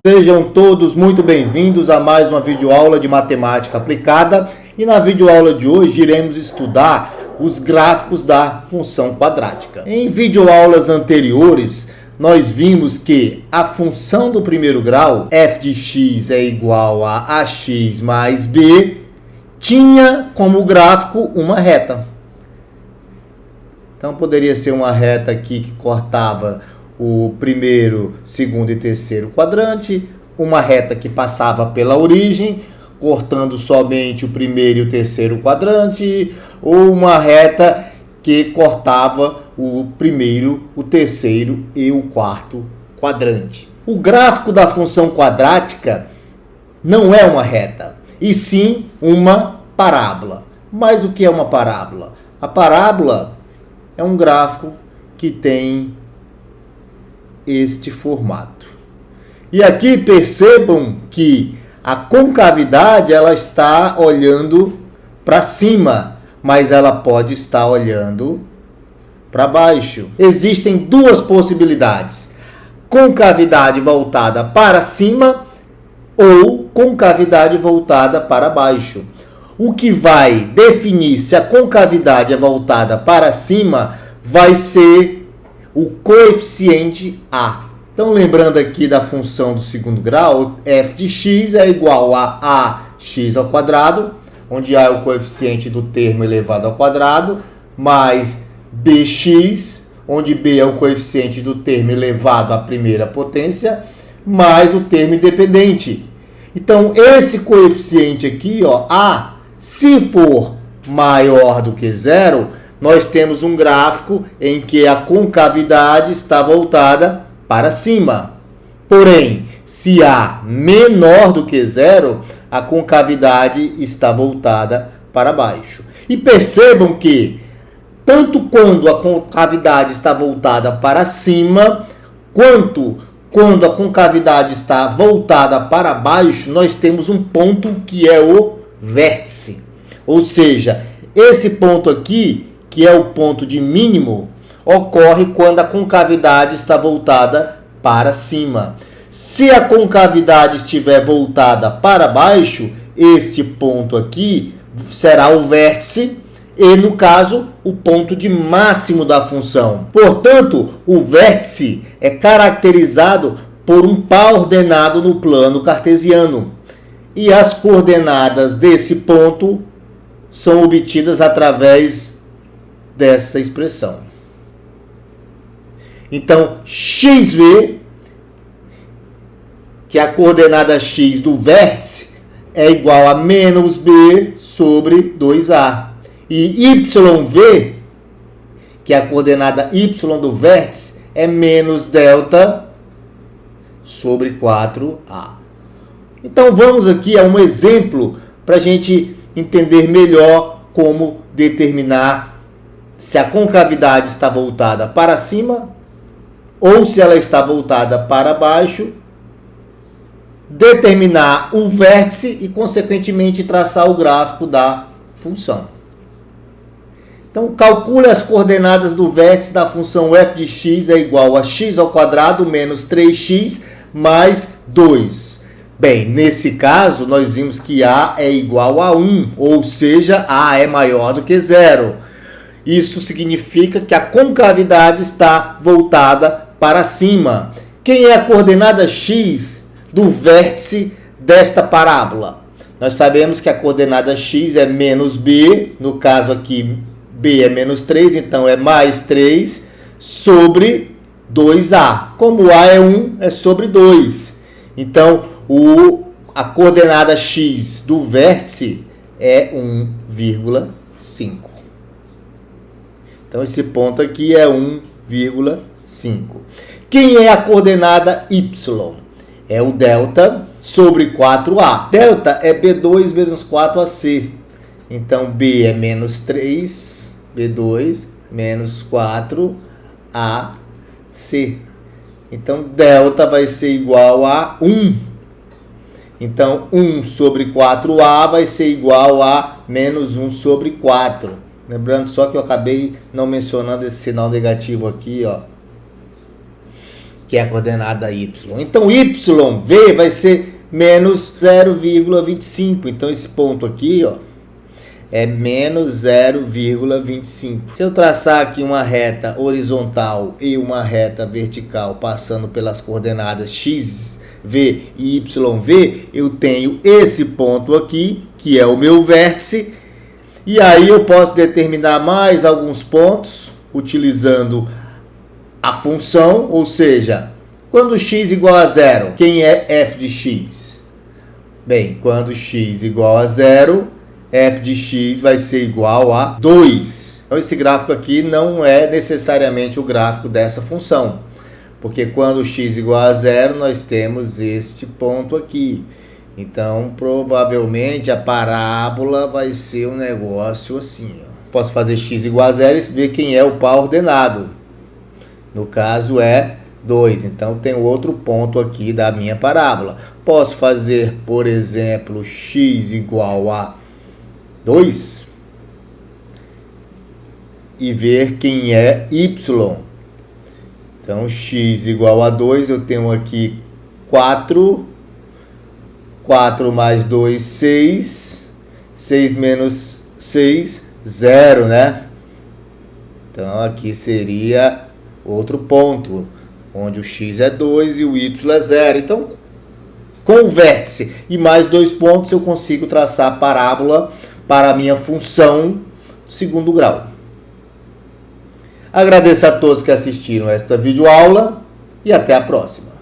Sejam todos muito bem-vindos a mais uma videoaula de matemática aplicada e na videoaula de hoje iremos estudar os gráficos da função quadrática. Em videoaulas anteriores, nós vimos que a função do primeiro grau, f de x é igual a ax mais b, tinha como gráfico uma reta. Então poderia ser uma reta aqui que cortava o primeiro, segundo e terceiro quadrante, uma reta que passava pela origem, cortando somente o primeiro e o terceiro quadrante, ou uma reta que cortava o primeiro, o terceiro e o quarto quadrante. O gráfico da função quadrática não é uma reta, e sim uma parábola. Mas o que é uma parábola? A parábola é um gráfico que tem este formato. E aqui percebam que a concavidade ela está olhando para cima, mas ela pode estar olhando para baixo. Existem duas possibilidades: concavidade voltada para cima ou concavidade voltada para baixo. O que vai definir se a concavidade é voltada para cima vai ser o coeficiente A. Então, lembrando aqui da função do segundo grau, f de x é igual a ax ao quadrado, onde A é o coeficiente do termo elevado ao quadrado, mais bx, onde B é o coeficiente do termo elevado à primeira potência, mais o termo independente. Então, esse coeficiente aqui, ó, A, se for maior do que zero, nós temos um gráfico em que a concavidade está voltada para cima. Porém, se A menor do que zero, a concavidade está voltada para baixo. E percebam que, tanto quando a concavidade está voltada para cima, quanto quando a concavidade está voltada para baixo, nós temos um ponto que é o vértice. Ou seja, esse ponto aqui, que é o ponto de mínimo, ocorre quando a concavidade está voltada para cima. Se a concavidade estiver voltada para baixo, este ponto aqui será o vértice e, no caso, o ponto de máximo da função. Portanto, o vértice é caracterizado por um par ordenado no plano cartesiano. E as coordenadas desse ponto são obtidas através dessa expressão. Então, xv, que é a coordenada x do vértice, é igual a menos b sobre 2a. E yv, que é a coordenada y do vértice, é menos delta sobre 4a. Então, vamos aqui a um exemplo para a gente entender melhor como determinar se a concavidade está voltada para cima ou se ela está voltada para baixo, determinar o vértice e, consequentemente, traçar o gráfico da função. Então, calcule as coordenadas do vértice da função f de x é igual a x ao quadrado menos 3x mais 2. Bem, nesse caso, nós vimos que A é igual a 1, ou seja, A é maior do que zero. Isso significa que a concavidade está voltada para cima. Quem é a coordenada x do vértice desta parábola? Nós sabemos que a coordenada x é menos b, no caso aqui b é menos 3, então é mais 3 sobre 2a. Como a é 1, é sobre 2. Então, a coordenada x do vértice é 1,5. Então, esse ponto aqui é 1,5. Quem é a coordenada y? É o delta sobre 4a. Delta é b2 menos 4ac. Então, b é menos 3, b2 menos 4ac. Então, delta vai ser igual a 1. Então, 1 sobre 4a vai ser igual a menos 1 sobre 4. Lembrando só que eu acabei não mencionando esse sinal negativo aqui, ó. que é a coordenada y. Então yv vai ser menos 0,25. Então esse ponto aqui, ó, é menos 0,25. Se eu traçar aqui uma reta horizontal e uma reta vertical passando pelas coordenadas x, v e yv, eu tenho esse ponto aqui, que é o meu vértice, e aí eu posso determinar mais alguns pontos utilizando a função, ou seja, quando x igual a zero, quem é f de x? Bem, quando x igual a zero, f de x vai ser igual a 2. Então esse gráfico aqui não é necessariamente o gráfico dessa função, porque quando x igual a zero, nós temos este ponto aqui. Então, provavelmente a parábola vai ser um negócio assim, ó. Posso fazer x igual a zero e ver quem é o par ordenado. No caso é 2. Então, tem outro ponto aqui da minha parábola. Posso fazer, por exemplo, x igual a 2 e ver quem é y. Então, x igual a 2, eu tenho aqui 4. 4 mais 2, 6. 6 menos 6, 0, né? Então, aqui seria outro ponto, onde o x é 2 e o y é 0. Então, com o vértice e mais 2 pontos, eu consigo traçar a parábola para a minha função segundo grau. Agradeço a todos que assistiram esta videoaula e até a próxima.